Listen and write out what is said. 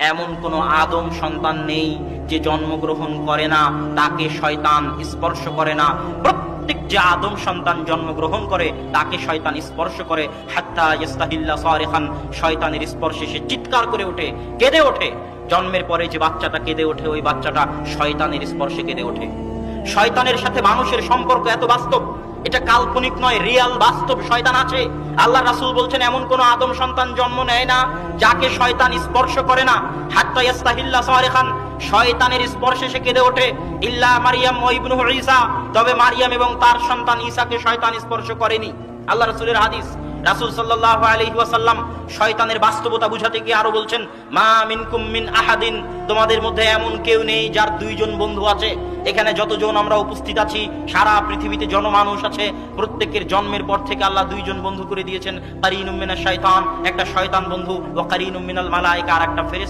এমন কোন আদম সন্তান নেই যে জন্মগ্রহণ করে না তাকে শয়তান স্পর্শ করে না। প্রত্যেক যে আদম সন্তান জন্মগ্রহণ করে তাকে শয়তান স্পর্শ করে। হাত্তা ইস্তাহিল্লা সারিখান, শয়তানের স্পর্শে সে চিৎকার করে ওঠে, কেঁদে ওঠে। জন্মের পরে যে বাচ্চাটা কেঁদে ওঠে, ওই বাচ্চাটা শয়তানের স্পর্শে কেঁদে ওঠে। শয়তানের সাথে মানুষের সম্পর্ক এত বাস্তব, এটা কাল্পনিক নয়, রিয়াল বাস্তব শয়তান আছে। আল্লাহ রাসূল বলছেন এমন কোন আদম সন্তান জন্ম নেয় না যাকে শয়তান স্পর্শ করে না। হাত্তা ইস্তাহিল্লা সারিখান, শয়তানের স্পর্শে সে কেঁদে ওঠে। ইল্লা মারইয়াম ওয়া ইবনুহু ঈসা, তবে মারইয়াম এবং তার সন্তান ঈসাকে শয়তান স্পর্শ করেনি। আল্লাহ রাসূলের হাদিস। রাসূল সাল্লাল্লাহু আলাইহি ওয়াসাল্লাম শয়তানের বাস্তবতা বুঝাতে গিয়ে আরো বলছেন, মা মিনকুম মিন আহাদিন, তোমাদের মধ্যে এমন কেউ নেই যার দুইজন বন্ধু আছে। এখানে যতজন আমরা উপস্থিত আছি, সারা পৃথিবীতে জনমানুষ আছে, প্রত্যেকের জন্মের পর থেকে আল্লাহ দুইজন বন্ধু করে দিয়েছেন। কারিনুম মিনাশ শাইতান, একটা শয়তান বন্ধু, ওয়া কারিনুম মিনাল মালায়েকা, আর একটা ফেরেশতা